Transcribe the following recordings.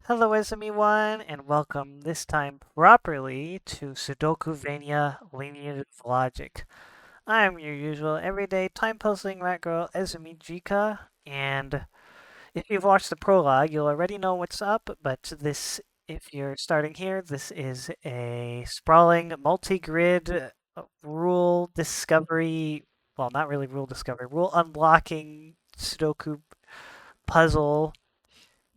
Hello, Ezemy one, and welcome this time properly to Sudokuvania Lineage of Logic. I'm your usual everyday time-puzzling rat girl, Ezemy Jika, and if you've watched the prologue, you'll already know what's up, but if you're starting here, this is a sprawling multi-grid rule discovery, well, not really rule discovery, rule unlocking Sudoku puzzle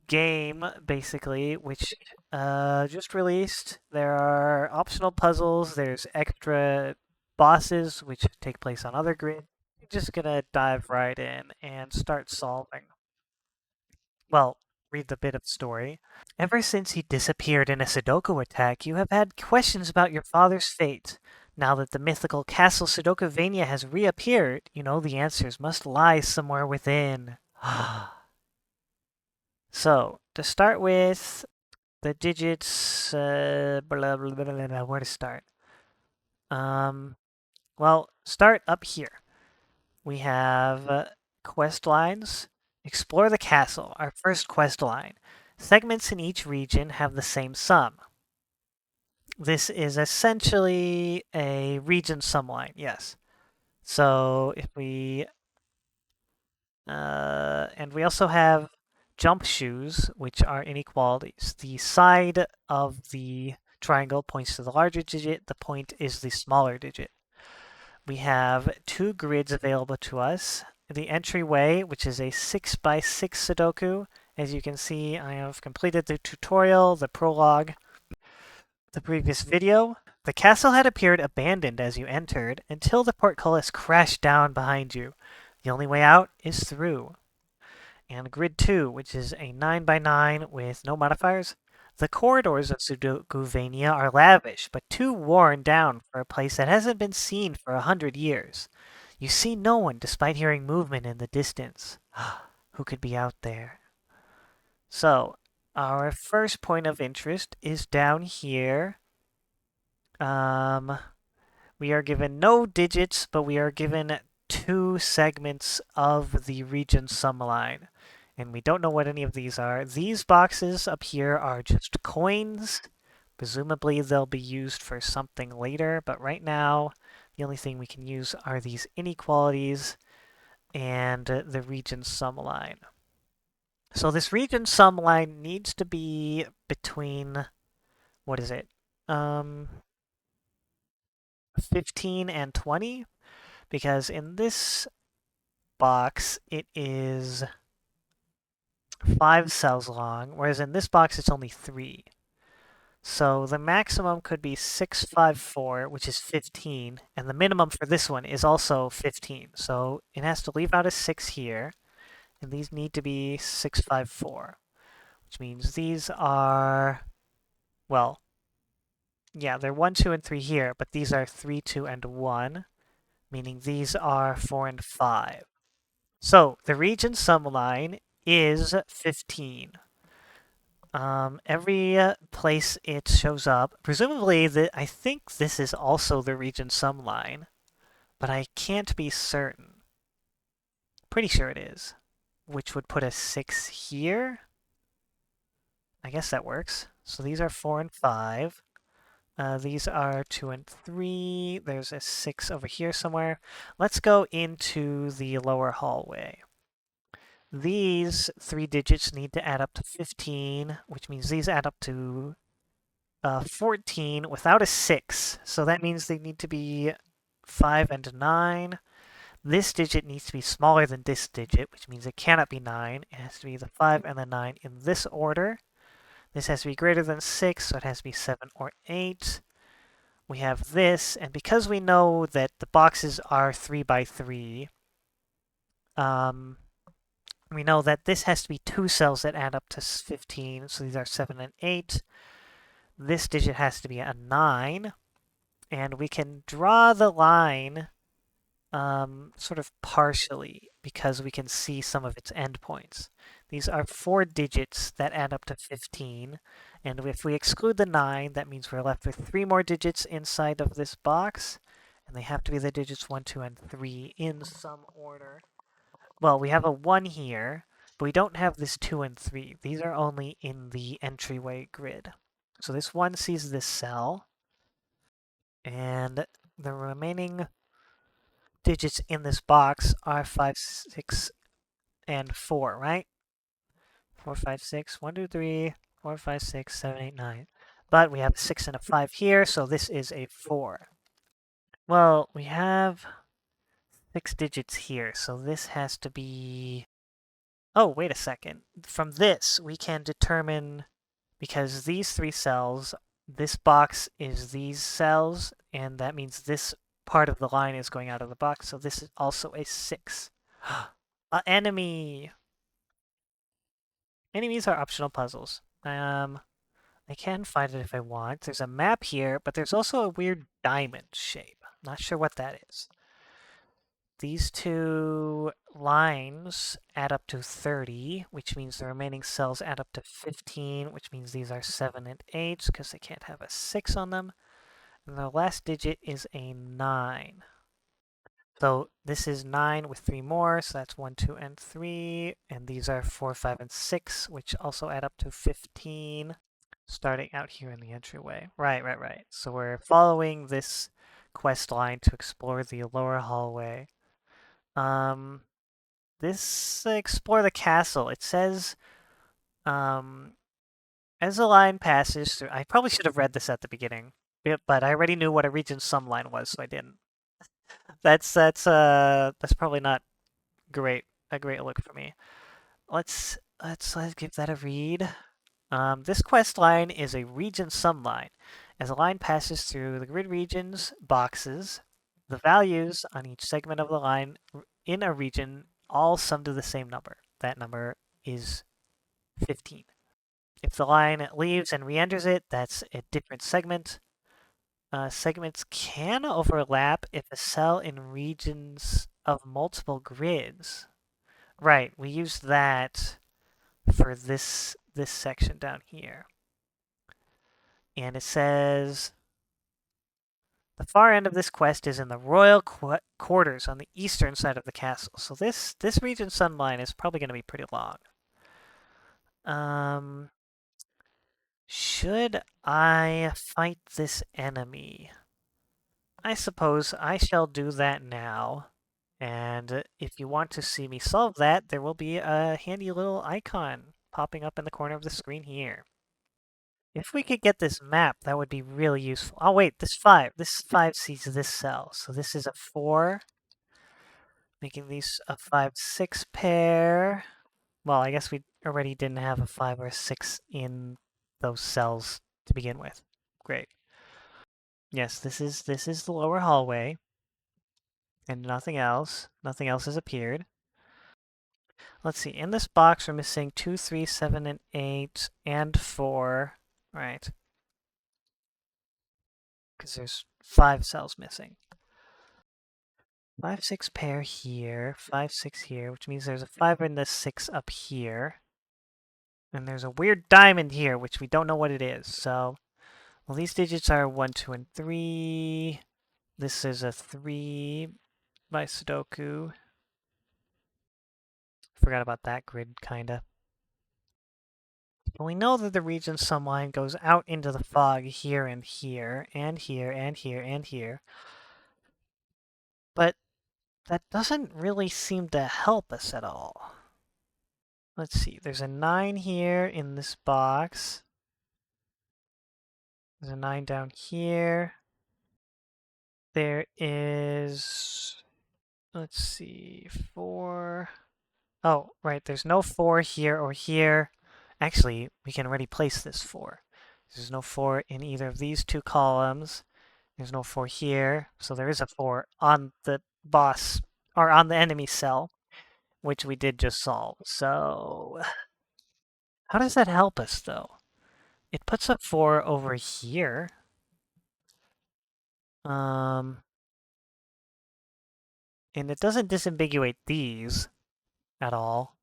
game, basically, which just released. There are optional puzzles, there's extra bosses, which take place on other grids. We're just gonna dive right in and start solving. Well, read the bit of story. Ever since he disappeared in a Sudoku attack, you have had questions about your father's fate. Now that the mythical castle Sudokuvania has reappeared, you know the answers must lie somewhere within. So, to start with, the digits, blah, blah, blah, blah, blah, where to start? Well, start up here. We have quest lines. Explore the castle, our first quest line. Segments in each region have the same sum. This is essentially a region sum line, yes. So if we, and we also have jump shoes, which are inequalities. The side of the triangle points to the larger digit, the point is the smaller digit. We have two grids available to us. The entryway, which is a 6x6 Sudoku. As you can see, I have completed the tutorial, the prologue, the previous video. The castle had appeared abandoned as you entered until the portcullis crashed down behind you. The only way out is through. And grid 2, which is a 9x9 with no modifiers. The corridors of Sudokuvania are lavish, but too worn down for a place that hasn't been seen for 100 years. You see no one despite hearing movement in the distance. Who could be out there? So, our first point of interest is down here. We are given no digits, but we are given two segments of the region sum line. And we don't know what any of these are. These boxes up here are just coins. Presumably they'll be used for something later, but right now the only thing we can use are these inequalities and the region sum line. So this region sum line needs to be between, what is it? 15 and 20, because in this box it is 5 cells long, whereas in this box it's only 3. So the maximum could be 654, which is 15, and the minimum for this one is also 15. So it has to leave out a 6 here, and these need to be 654, which means these are, well, yeah, they're 1, 2, and 3 here, but these are 3, 2, and 1, meaning these are 4 and 5. So the region sum line is 15. Every place it shows up, presumably I think this is also the region sum line, but I can't be certain. Pretty sure it is, which would put a 6 here. I guess that works. So these are 4 and 5. These are 2 and 3. There's a 6 over here somewhere. Let's go into the lower hallway. These 3 digits need to add up to 15, which means these add up to 14 without a 6. So that means they need to be 5 and 9. This digit needs to be smaller than this digit, which means it cannot be 9. It has to be the 5 and the 9 in this order. This has to be greater than 6, so it has to be 7 or 8. We have this, and because we know that the boxes are 3 by 3, we know that this has to be 2 cells that add up to 15, so these are 7 and 8. This digit has to be a 9, and we can draw the line sort of partially because we can see some of its endpoints. These are 4 digits that add up to 15, and if we exclude the 9, that means we're left with 3 more digits inside of this box, and they have to be the digits 1, 2, and 3 in some order. Well, we have a 1 here, But we don't have this 2 and 3. These are only in the entryway grid. So this 1 sees this cell, and the remaining digits in this box are 5, 6, and 4, right? 4, 5, 6, 1, 2, 3, 4, 5, 6, 7, 8, 9. But we have a 6 and a 5 here, so this is a 4. Well, we have 6 digits here, so this has to be... Oh, wait a second. From this, we can determine, because these 3 cells, this box is these cells, and that means this part of the line is going out of the box, so this is also a 6. An enemy! Enemies are optional puzzles. I can find it if I want. There's a map here, but there's also a weird diamond shape. Not sure what that is. These 2 lines add up to 30, which means the remaining cells add up to 15, which means these are 7 and 8, because they can't have a 6 on them. And the last digit is a 9. So this is 9 with 3 more, so that's 1, 2, and 3. And these are 4, 5, and 6, which also add up to 15. Starting out here in the entryway. Right. So we're following this quest line to explore the lower hallway. This explore the castle. It says, as the line passes through. I probably should have read this at the beginning, but I already knew what a region sum line was, so I didn't. That's probably not a great look for me. Let's give that a read. This quest line is a region sum line. As a line passes through the grid regions boxes, the values on each segment of the line in a region all sum to the same number. That number is 15. If the line leaves and re-enters it, that's a different segment. Segments can overlap if a cell in regions of multiple grids. Right, we use that for this section down here. And it says, the far end of this quest is in the royal quarters on the eastern side of the castle. So this region sun line is probably going to be pretty long. Should I fight this enemy? I suppose I shall do that now. And if you want to see me solve that, there will be a handy little icon popping up in the corner of the screen here. If we could get this map, that would be really useful. Oh wait, this 5 sees this cell. So this is a 4, making these a 5, 6 pair. Well, I guess we already didn't have a 5 or a 6 in those cells to begin with. Great. Yes, this is the lower hallway. And nothing else. Nothing else has appeared. Let's see. In this box, we're missing 2, 3, 7, and 8, and 4. Right. Because there's 5 cells missing. 5, 6 pair here. 5, 6 here, which means there's a 5 and a 6 up here. And there's a weird diamond here, which we don't know what it is. So, well, these digits are 1, 2, and 3. This is a 3 by Sudoku. Forgot about that grid, kinda. But we know that the region sum line goes out into the fog here and here, and here, and here, and here. But that doesn't really seem to help us at all. Let's see, there's a 9 here in this box. There's a 9 down here. There is... Let's see, 4... Oh, right, there's no 4 here or here. Actually, we can already place this 4. There's no 4 in either of these 2 columns. There's no 4 here, so there is a 4 on the boss, or on the enemy cell, which we did just solve. So, how does that help us, though? It puts a 4 over here. And it doesn't disambiguate these at all.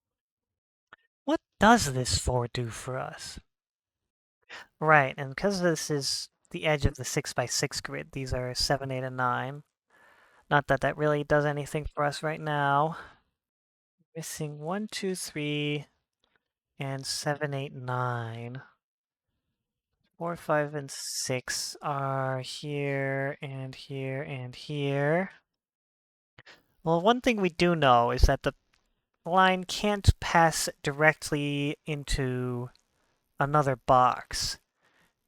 What does this 4 do for us? Right, and because this is the edge of the 6 by 6 grid, these are 7, 8, and 9. Not that that really does anything for us right now. Missing 1, 2, 3, and 7, 8, 9. 4, 5, and 6 are here, and here, and here. Well, one thing we do know is that the line can't pass directly into another box,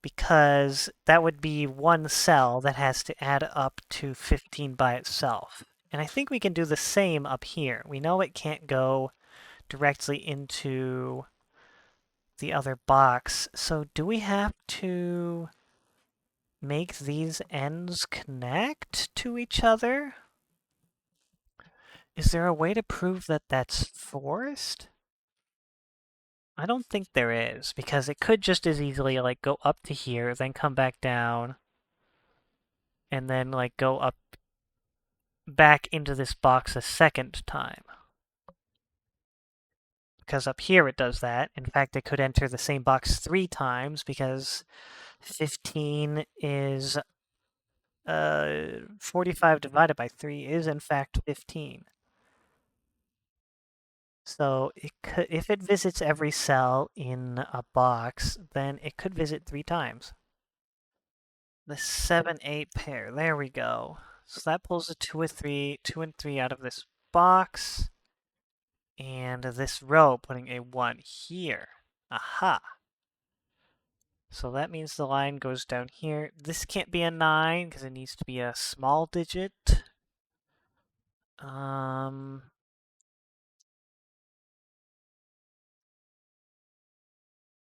because that would be one cell that has to add up to 15 by itself. And I think we can do the same up here. We know it can't go directly into the other box, so do we have to make these ends connect to each other? Is there a way to prove that that's forced? I don't think there is, because it could just as easily, like, go up to here, then come back down, and then, like, go up back into this box a second time. Because up here it does that. In fact, it could enter the same box 3 times, because 15 is 45 divided by 3 is in fact 15. So it could, if it visits every cell in a box, then it could visit 3 times. The 7, 8 pair, there we go. So that pulls a 2 and 3 out of this box. And this row putting a 1 here. Aha! So that means the line goes down here. This can't be a 9 because it needs to be a small digit.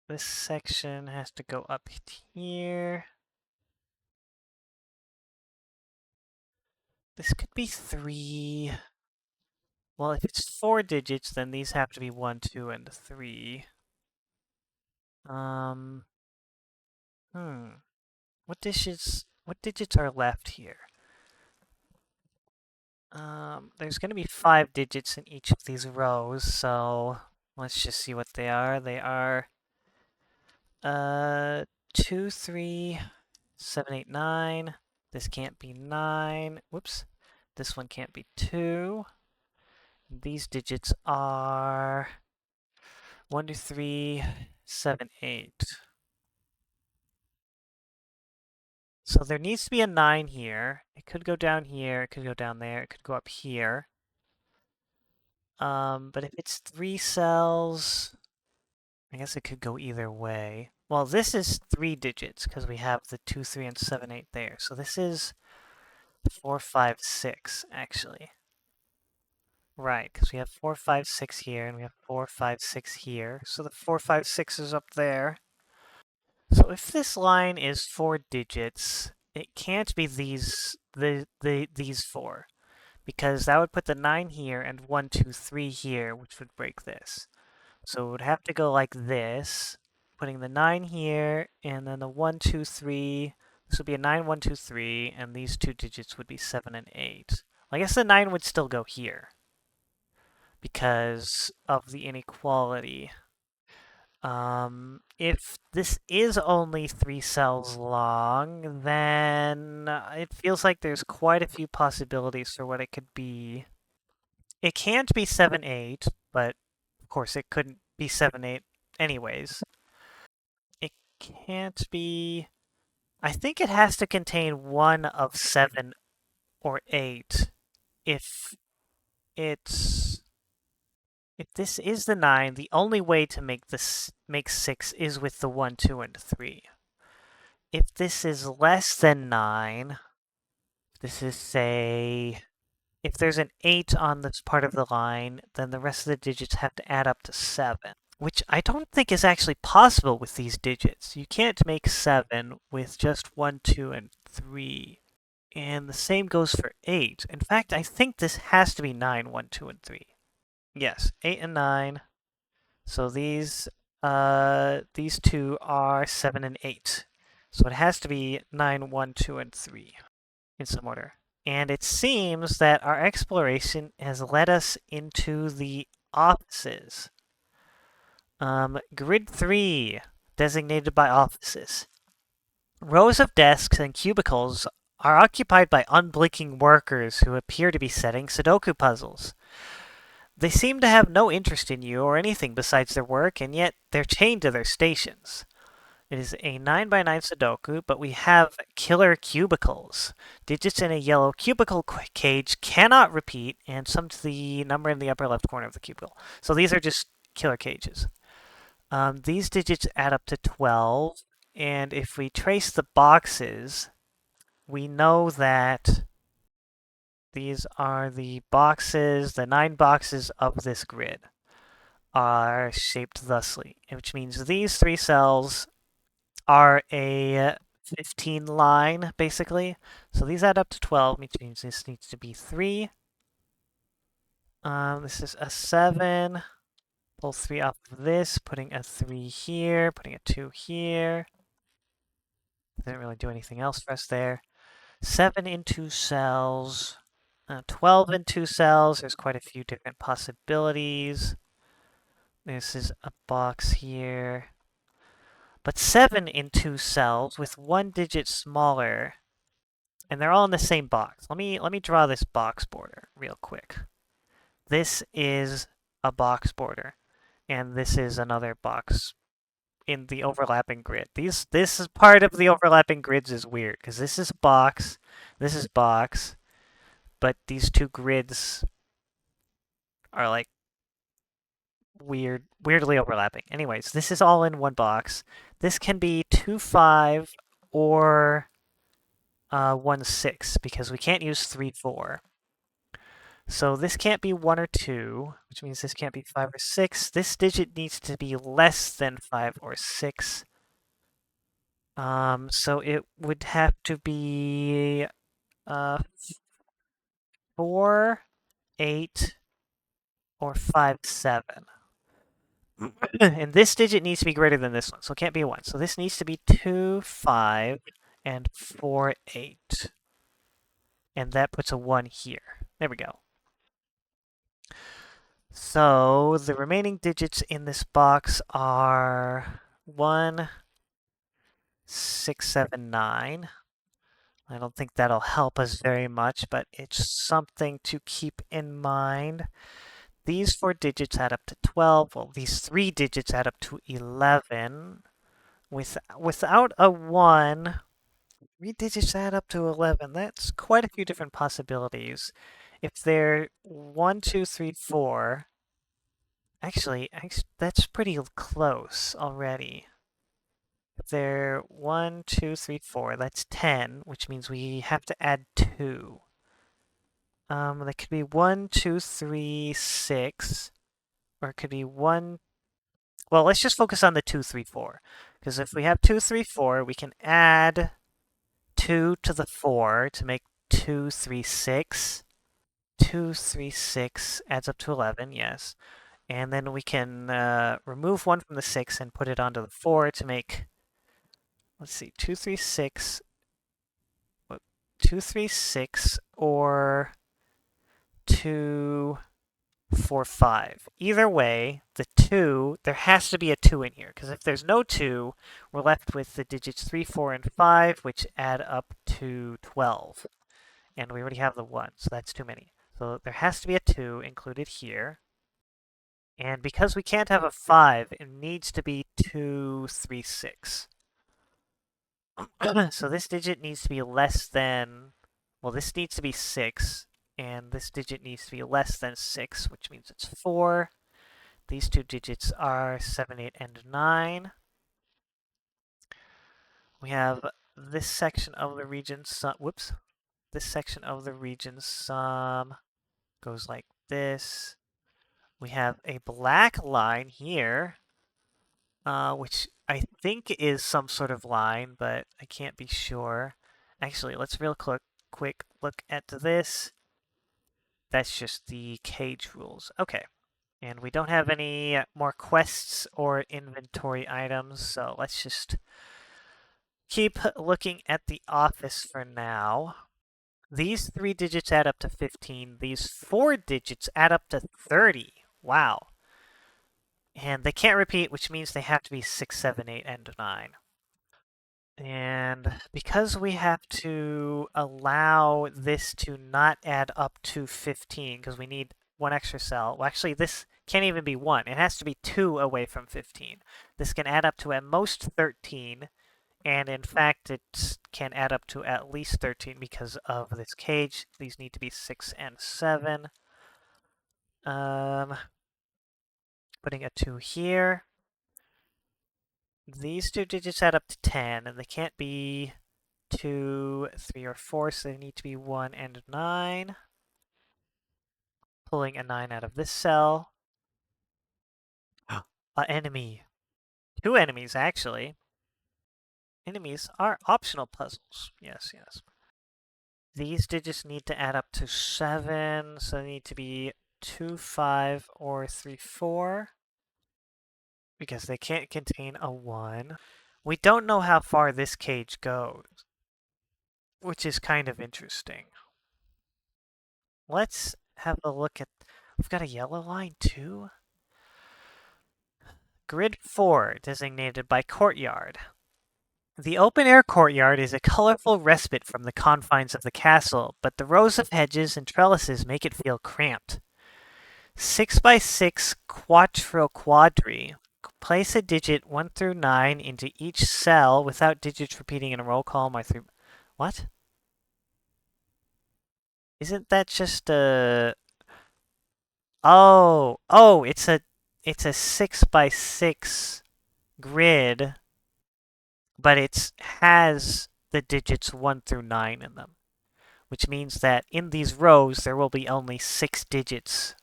This section has to go up here. This could be 3. Well, if it's 4 digits, then these have to be 1, 2, and 3. What digits are left here? There's going to be 5 digits in each of these rows, so let's just see what they are. They are 2, 3, 7, 8, 9. This can't be 9. Whoops. This one can't be 2. These digits are 1, 2, 3, 7, 8. So there needs to be a 9 here. It could go down here, it could go down there, it could go up here. But if it's 3 cells, I guess it could go either way. Well, this is 3 digits, because we have the 2, 3, and 7, 8 there. So this is 4, 5, 6, actually. Right, because we have 4, 5, 6 here, and we have 4, 5, 6 here. So the 4, 5, 6 is up there. So if this line is 4 digits, it can't be these 4, because that would put the 9 here and 1, 2, 3 here, which would break this. So it would have to go like this, putting the 9 here, and then the 1, 2, 3. This would be a 9, 1, 2, 3, and these 2 digits would be 7 and 8. I guess the 9 would still go here, because of the inequality. If this is only 3 cells long, then it feels like there's quite a few possibilities for what it could be. It can't be 7, 8, but of course it couldn't be 7, 8 anyways. It can't be... I think it has to contain one of 7 or 8 if it's... If this is the 9, the only way to make 6 is with the 1, 2, and 3. If this is less than 9, this is, say, if there's an 8 on this part of the line, then the rest of the digits have to add up to 7, which I don't think is actually possible with these digits. You can't make 7 with just 1, 2, and 3. And the same goes for 8. In fact, I think this has to be 9, 1, 2, and 3. Yes, 8 and 9. So these 2 are 7 and 8. So it has to be 9, 1, 2, and 3 in some order. And it seems that our exploration has led us into the offices. Grid 3, designated by offices. Rows of desks and cubicles are occupied by unblinking workers who appear to be setting Sudoku puzzles. They seem to have no interest in you or anything besides their work, and yet they're chained to their stations. It is a 9 by 9 Sudoku, but we have killer cubicles. Digits in a yellow cubicle cage cannot repeat, and sum to the number in the upper left corner of the cubicle. So these are just killer cages. These digits add up to 12, and if we trace the boxes, we know that these are the boxes, the 9 boxes of this grid are shaped thusly, which means these 3 cells are a 15 line, basically. So these add up to 12, which means this needs to be 3. This is a 7. Pull 3 off of this, putting a 3 here, putting a 2 here. Didn't really do anything else for us there. 7 in 2 cells. 12 in 2 cells. There's quite a few different possibilities. This is a box here. But 7 in 2 cells with 1 digit smaller, and they're all in the same box. Let me draw this box border real quick. This is a box border, and this is another box in the overlapping grid. This is part of the overlapping grids is weird because this is box, but these two grids are like weirdly overlapping. Anyways, this is all in one box. This can be 2, 5 or 1, 6 because we can't use 3, 4. So this can't be 1 or 2, which means this can't be 5 or 6. This digit needs to be less than 5 or 6. So it would have to be 4, 8, or 5, 7. And this digit needs to be greater than this one, so it can't be a 1. So this needs to be 2, 5, and 4, 8. And that puts a 1 here. There we go. So the remaining digits in this box are 1, 6, 7, 9. I don't think that'll help us very much, but it's something to keep in mind. These 4 digits add up to 12. Well, these 3 digits add up to 11. Without a 1, 3 digits add up to 11. That's quite a few different possibilities. If they're 1, 2, 3, 4, actually, that's pretty close already. If they're 1, 2, 3, 4, that's 10, which means we have to add 2. That could be 1, 2, 3, 6, or it could be 1. Well, let's just focus on the 2, 3, 4. Because if we have 2, 3, 4, we can add 2 to the 4 to make 2, 3, 6. 2, 3, 6 adds up to 11, yes. And then we can remove 1 from the 6 and put it onto the 4 to make, let's see, 2, 3, 6, 2, 3, 6, or 2, 4, 5. Either way, the 2, there has to be a 2 in here, because if there's no 2, we're left with the digits 3, 4, and 5, which add up to 12. And we already have the 1, so that's too many. So there has to be a 2 included here. And because we can't have a 5, it needs to be 2, 3, 6. So this digit needs to be less than, well, this needs to be 6, and this digit needs to be less than 6, which means it's 4. These two digits are 7, 8, and 9. We have this section of the region sum, whoops. This section of the region sum goes like this. We have a black line here, which I think is some sort of line, but I can't be sure. Actually, let's real quick look at this. That's just the cage rules. Okay. And we don't have any more quests or inventory items, so let's just keep looking at the office for now. These 3 digits add up to 15. These 4 digits add up to 30. Wow. And they can't repeat, which means they have to be 6, 7, 8, and 9. And because we have to allow this to not add up to 15, because we need one extra cell. Well, actually, this can't even be 1. It has to be 2 away from 15. This can add up to at most 13, and in fact, it can add up to at least 13 because of this cage. These need to be 6 and 7. Putting a 2 here. These 2 digits add up to 10, and they can't be 2, 3, or 4, so they need to be 1 and 9. Pulling a 9 out of this cell. An enemy. 2 enemies, actually. Enemies are optional puzzles. Yes, yes. These digits need to add up to 7, so they need to be 2, 5, or 3, 4. Because they can't contain a 1. We don't know how far this cage goes, which is kind of interesting. Let's have a look at... We've got a yellow line, too? Grid 4, designated by Courtyard. The open-air courtyard is a colorful respite from the confines of the castle, but the rows of hedges and trellises make it feel cramped. 6x6 quadri. Place a digit 1 through 9 into each cell without digits repeating in a roll column or through... What? Isn't that just a... Oh, it's a 6x6 grid, but it has the digits 1 through 9 in them, which means that in these rows there will be only 6 digits.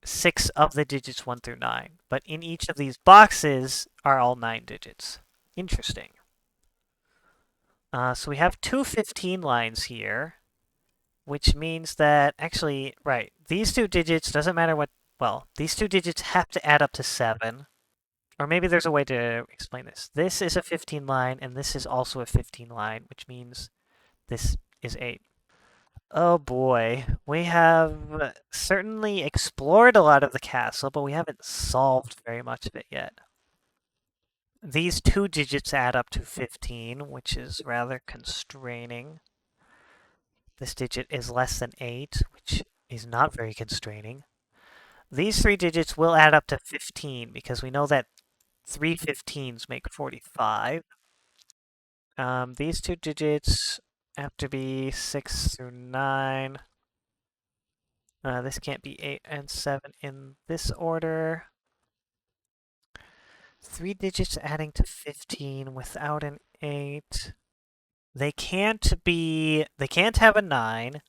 6 of the digits 1 through 9, but in each of these boxes are all 9 digits. Interesting. So we have two 15 lines here, which means that, actually, right, these 2 digits, doesn't matter what, well, these 2 digits have to add up to 7. Or maybe there's a way to explain this. This is a 15 line, and this is also a 15 line, which means this is 8. Oh boy, we have certainly explored a lot of the castle, but we haven't solved very much of it yet. These 2 digits add up to 15, which is rather constraining. This digit is less than 8, which is not very constraining. These 3 digits will add up to 15, because we know that 3 15s make 45. These 2 digits have to be 6 through 9. This can't be 8 and 7 in this order. 3 digits adding to 15 without an 8. They can't have a 9.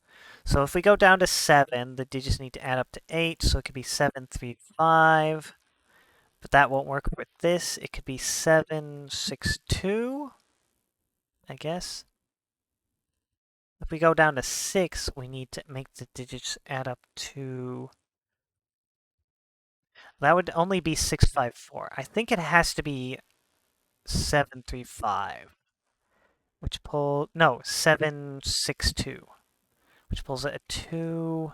So if we go down to 7, the digits need to add up to 8, so it could be 7, 3, 5. But that won't work with this. It could be 7, 6, 2, I guess. If we go down to 6, we need to make the digits add up to... That would only be 6, 5, 4. I think it has to be 7, 3, 5. Which pull... No, 7, 6, 2. Which pulls a 2...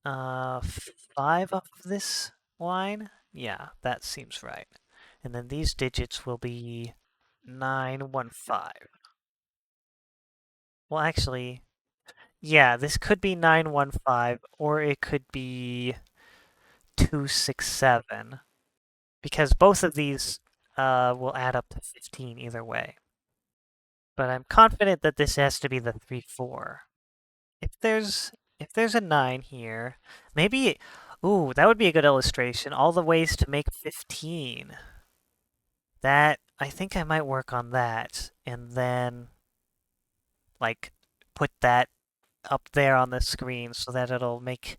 5 off of this line? Yeah, that seems right. And then these digits will be 9, 1, 5. Well, actually... Yeah, this could be 9, 1, 5, or it could be 2, 6, 7. Because both of these will add up to 15 either way. But I'm confident that this has to be the 3, 4. If there's a 9 here, maybe... Ooh, that would be a good illustration. All the ways to make 15. That... I think I might work on that. And then... like, put that up there on the screen so that it'll make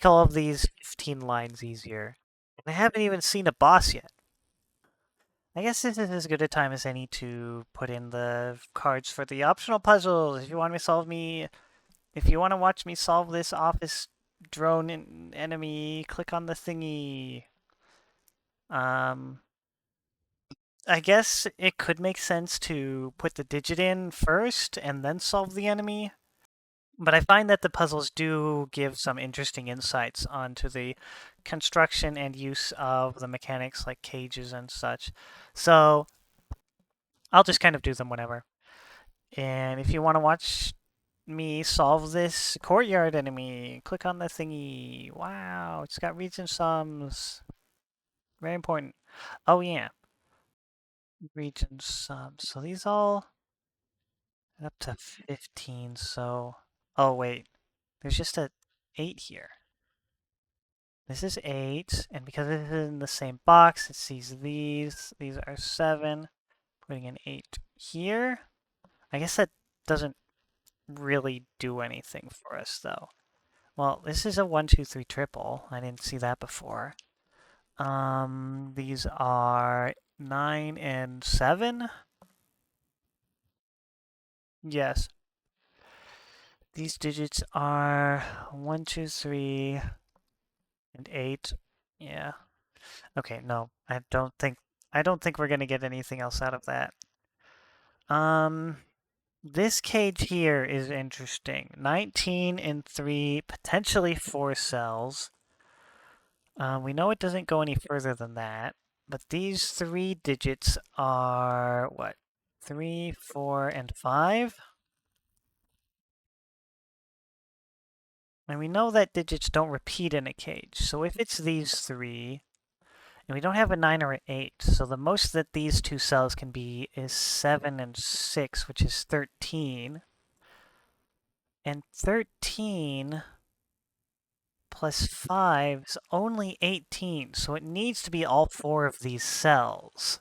all of these 15 lines easier. And I haven't even seen a boss yet. I guess this is as good a time as any to put in the cards for the optional puzzles. If you want to watch me solve this office drone enemy, click on the thingy. I guess it could make sense to put the digit in first and then solve the enemy. But I find that the puzzles do give some interesting insights onto the construction and use of the mechanics like cages and such. So I'll just kind of do them whenever. And if you want to watch me solve this courtyard enemy. Click on the thingy. Wow, it's got region sums. Very important. Oh yeah, region sums. So these all up to 15, so... Oh wait, there's just a 8 here. This is 8, and because it is in the same box, it sees these. These are 7. Putting an 8 here. I guess that doesn't really do anything for us, though. Well, this is a 1, 2, 3 triple. I didn't see that before. These are 9 and 7. Yes. These digits are 1, 2, 3, and 8. Yeah. Okay, no. I don't think we're gonna get anything else out of that. Um this cage here is interesting. 19 and 3, potentially 4 cells. We know it doesn't go any further than that, but these 3 digits are what? 3, 4, and 5? And we know that digits don't repeat in a cage. So if it's these 3, and we don't have a 9 or an 8, so the most that these 2 cells can be is 7 and 6, which is 13. And 13 plus 5 is only 18, so it needs to be all 4 of these cells.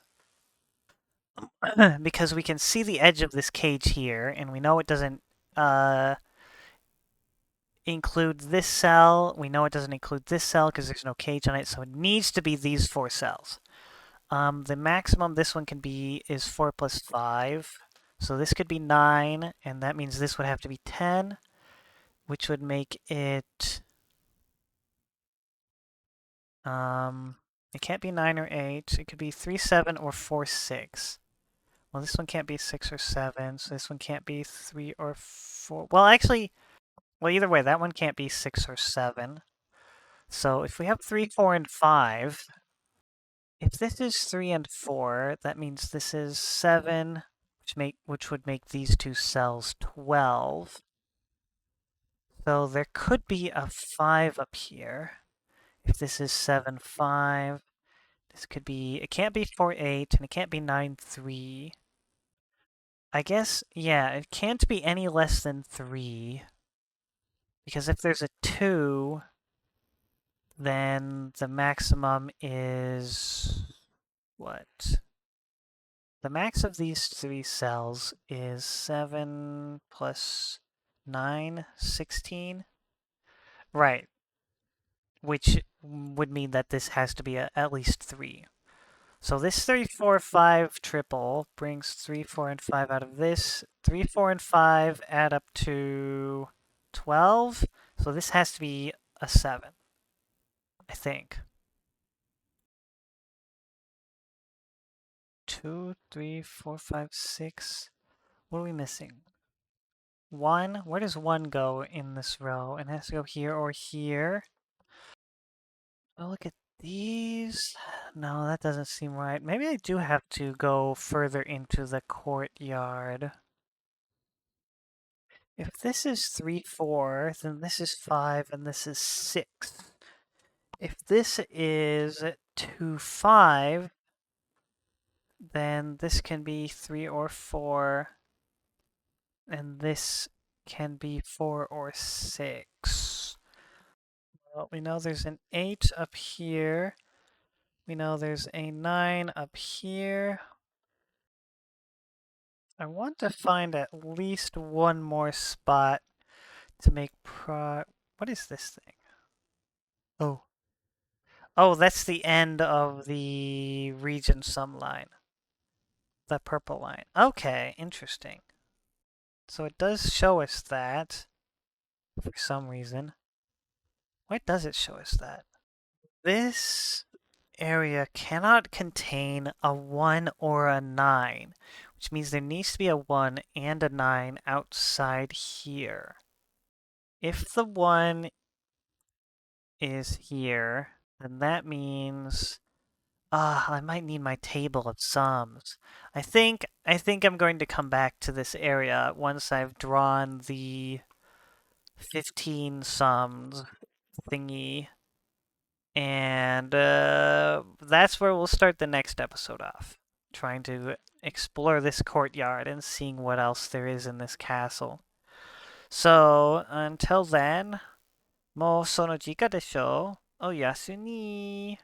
Because we can see the edge of this cage here, and we know it doesn't include this cell. We know it doesn't include this cell because there's no cage on it, so it needs to be these 4 cells. The maximum this one can be is 4 plus 5. So this could be 9, and that means this would have to be 10, which would make it... it can't be 9 or 8. It could be 3, 7, or 4, 6. Well, this one can't be 6 or 7, so this one can't be 3 or 4. Well, actually, well, either way, that one can't be 6 or 7. So if we have 3, 4, and 5, if this is 3 and 4, that means this is 7, which would make these 2 cells 12. So there could be a 5 up here. If this is 7, 5, this could be, it can't be 4, 8, and it can't be 9, 3. I guess, yeah, it can't be any less than 3. Because if there's a 2, then the maximum is... what? The max of these 3 cells is 7 plus 9, 16. Right. Which would mean that this has to be at least 3. So this 3, 4, 5 triple brings 3, 4, and 5 out of this. 3, 4, and 5 add up to 12. So this has to be a 7, I think. 2, 3, 4, 5, 6. What are we missing? 1? Where does 1 go in this row? It has to go here or here. Oh, look at these. No, that doesn't seem right. Maybe I do have to go further into the courtyard. If this is 3, 4, then this is 5, and this is 6. If this is 2, 5, then this can be 3 or 4, and this can be 4 or 6. Well, we know there's an 8 up here. We know there's a 9 up here. I want to find at least one more spot to make What is this thing? Oh. Oh, that's the end of the region sum line. The purple line. Okay, interesting. So it does show us that for some reason. Why does it show us that? This area cannot contain a 1 or a 9, which means there needs to be a 1 and a 9 outside here. If the 1 is here, then that means I might need my table of sums. I think I'm going to come back to this area once I've drawn the 15 sums thingy. And that's where we'll start the next episode off. Trying to explore this courtyard and seeing what else there is in this castle. So, until then, mo sono chika desho. Oyasu ni.